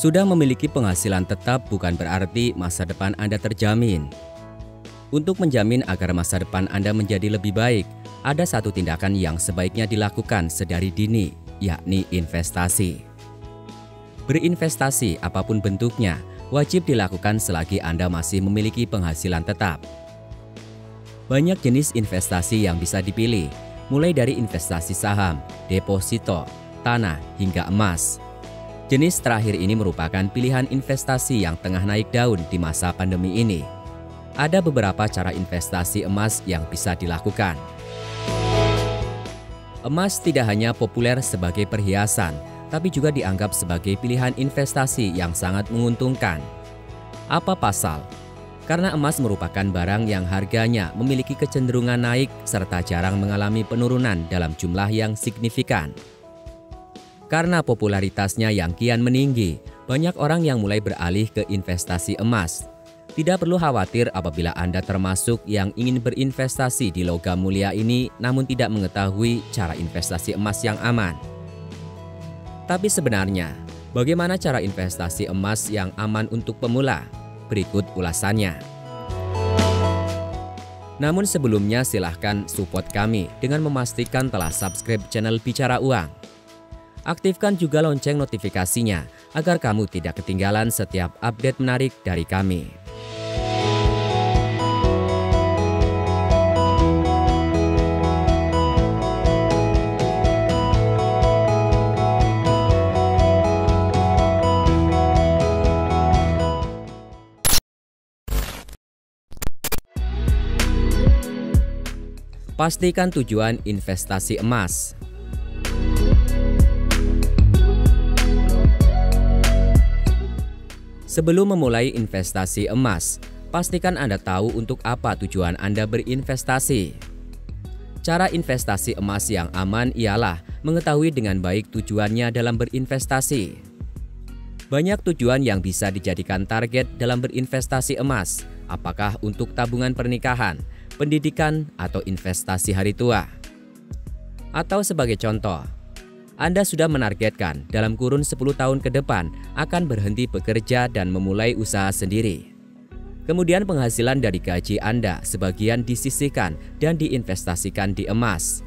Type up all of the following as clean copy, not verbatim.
Sudah memiliki penghasilan tetap bukan berarti masa depan Anda terjamin. Untuk menjamin agar masa depan Anda menjadi lebih baik, ada satu tindakan yang sebaiknya dilakukan sedari dini, yakni investasi. Berinvestasi apapun bentuknya, wajib dilakukan selagi Anda masih memiliki penghasilan tetap. Banyak jenis investasi yang bisa dipilih, mulai dari investasi saham, deposito, tanah, hingga emas. Jenis terakhir ini merupakan pilihan investasi yang tengah naik daun di masa pandemi ini. Ada beberapa cara investasi emas yang bisa dilakukan. Emas tidak hanya populer sebagai perhiasan, tapi juga dianggap sebagai pilihan investasi yang sangat menguntungkan. Apa pasal? Karena emas merupakan barang yang harganya memiliki kecenderungan naik serta jarang mengalami penurunan dalam jumlah yang signifikan. Karena popularitasnya yang kian meninggi, banyak orang yang mulai beralih ke investasi emas. Tidak perlu khawatir apabila Anda termasuk yang ingin berinvestasi di logam mulia ini namun tidak mengetahui cara investasi emas yang aman. Tapi sebenarnya, bagaimana cara investasi emas yang aman untuk pemula? Berikut ulasannya. Namun sebelumnya silahkan support kami dengan memastikan telah subscribe channel Bicara Uang. Aktifkan juga lonceng notifikasinya agar kamu tidak ketinggalan setiap update menarik dari kami. Pastikan tujuan investasi emas. Sebelum memulai investasi emas, pastikan Anda tahu untuk apa tujuan Anda berinvestasi. Cara investasi emas yang aman ialah mengetahui dengan baik tujuannya dalam berinvestasi. Banyak tujuan yang bisa dijadikan target dalam berinvestasi emas, apakah untuk tabungan pernikahan, pendidikan, atau investasi hari tua. Atau sebagai contoh, Anda sudah menargetkan dalam kurun 10 tahun ke depan akan berhenti bekerja dan memulai usaha sendiri. Kemudian penghasilan dari gaji Anda sebagian disisihkan dan diinvestasikan di emas.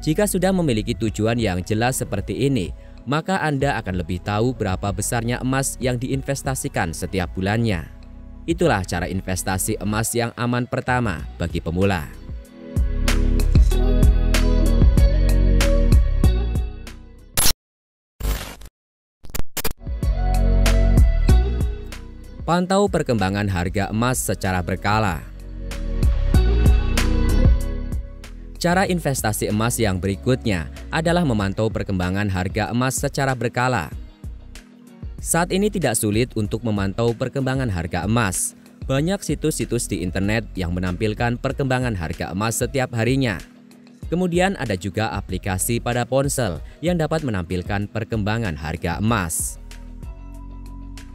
Jika sudah memiliki tujuan yang jelas seperti ini, maka Anda akan lebih tahu berapa besarnya emas yang diinvestasikan setiap bulannya. Itulah cara investasi emas yang aman pertama bagi pemula. Pantau perkembangan harga emas secara berkala. Cara investasi emas yang berikutnya adalah memantau perkembangan harga emas secara berkala. Saat ini tidak sulit untuk memantau perkembangan harga emas. Banyak situs-situs di internet yang menampilkan perkembangan harga emas setiap harinya. Kemudian ada juga aplikasi pada ponsel yang dapat menampilkan perkembangan harga emas.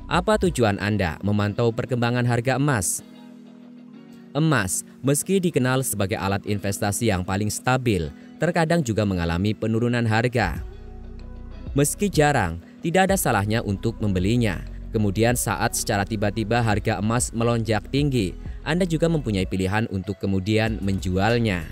Apa tujuan Anda memantau perkembangan harga emas? Emas, meski dikenal sebagai alat investasi yang paling stabil, terkadang juga mengalami penurunan harga. Meski jarang, tidak ada salahnya untuk membelinya. Kemudian saat secara tiba-tiba harga emas melonjak tinggi, Anda juga mempunyai pilihan untuk kemudian menjualnya.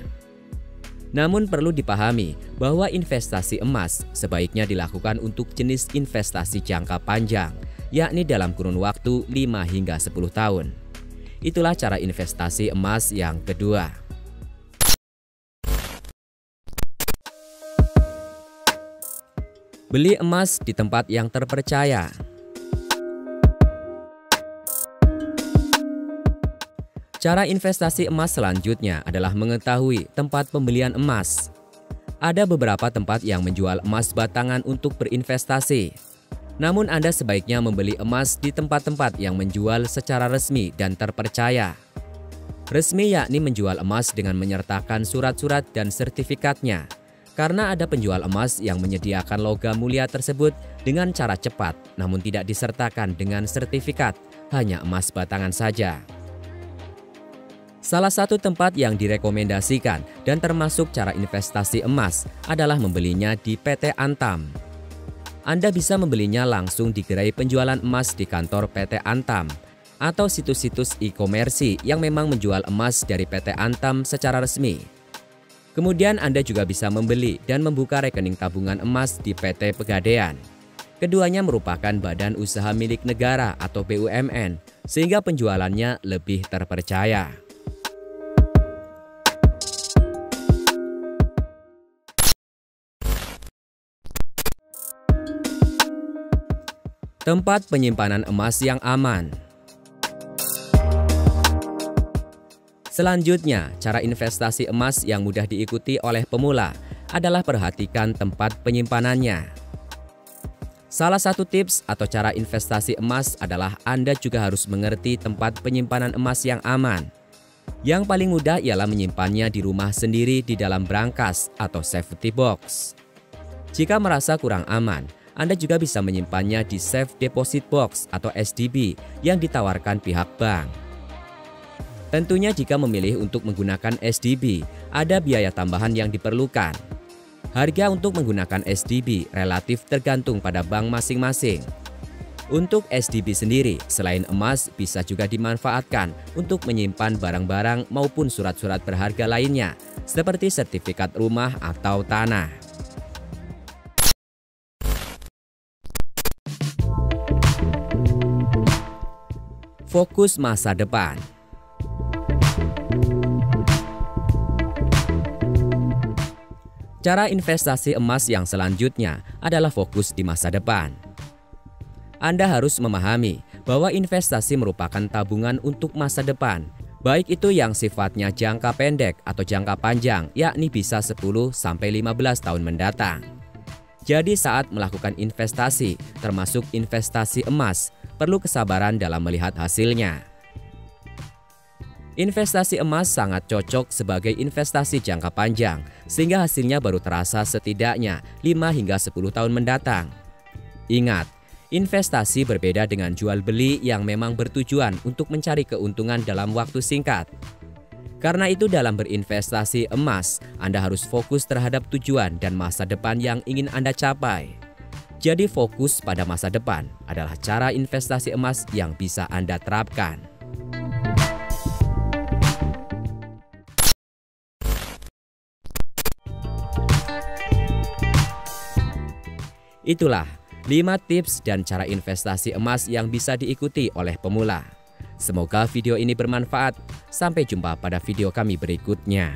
Namun perlu dipahami bahwa investasi emas sebaiknya dilakukan untuk jenis investasi jangka panjang, yakni dalam kurun waktu 5 hingga 10 tahun. Itulah cara investasi emas yang kedua. Beli emas di tempat yang terpercaya. Cara investasi emas selanjutnya adalah mengetahui tempat pembelian emas. Ada beberapa tempat yang menjual emas batangan untuk berinvestasi. Namun Anda sebaiknya membeli emas di tempat-tempat yang menjual secara resmi dan terpercaya. Resmi yakni menjual emas dengan menyertakan surat-surat dan sertifikatnya. Karena ada penjual emas yang menyediakan logam mulia tersebut dengan cara cepat, namun tidak disertakan dengan sertifikat, hanya emas batangan saja. Salah satu tempat yang direkomendasikan dan termasuk cara investasi emas adalah membelinya di PT Antam. Anda bisa membelinya langsung di gerai penjualan emas di kantor PT Antam atau situs-situs e-commerce yang memang menjual emas dari PT Antam secara resmi. Kemudian Anda juga bisa membeli dan membuka rekening tabungan emas di PT Pegadaian. Keduanya merupakan badan usaha milik negara atau BUMN, sehingga penjualannya lebih terpercaya. Tempat penyimpanan emas yang aman. Selanjutnya, cara investasi emas yang mudah diikuti oleh pemula adalah perhatikan tempat penyimpanannya. Salah satu tips atau cara investasi emas adalah Anda juga harus mengerti tempat penyimpanan emas yang aman. Yang paling mudah ialah menyimpannya di rumah sendiri di dalam brankas atau safety box. Jika merasa kurang aman, Anda juga bisa menyimpannya di Safe Deposit Box atau SDB yang ditawarkan pihak bank. Tentunya jika memilih untuk menggunakan SDB, ada biaya tambahan yang diperlukan. Harga untuk menggunakan SDB relatif tergantung pada bank masing-masing. Untuk SDB sendiri, selain emas bisa juga dimanfaatkan untuk menyimpan barang-barang maupun surat-surat berharga lainnya, seperti sertifikat rumah atau tanah. Fokus masa depan. Cara investasi emas yang selanjutnya adalah fokus di masa depan. Anda harus memahami bahwa investasi merupakan tabungan untuk masa depan, baik itu yang sifatnya jangka pendek atau jangka panjang, yakni bisa 10-15 tahun mendatang. Jadi saat melakukan investasi, termasuk investasi emas, perlu kesabaran dalam melihat hasilnya. Investasi emas sangat cocok sebagai investasi jangka panjang, sehingga hasilnya baru terasa setidaknya 5 hingga 10 tahun mendatang. Ingat, investasi berbeda dengan jual beli yang memang bertujuan untuk mencari keuntungan dalam waktu singkat. Karena itu dalam berinvestasi emas, Anda harus fokus terhadap tujuan dan masa depan yang ingin Anda capai. Jadi fokus pada masa depan adalah cara investasi emas yang bisa Anda terapkan. Itulah 5 tips dan cara investasi emas yang bisa diikuti oleh pemula. Semoga video ini bermanfaat. Sampai jumpa pada video kami berikutnya.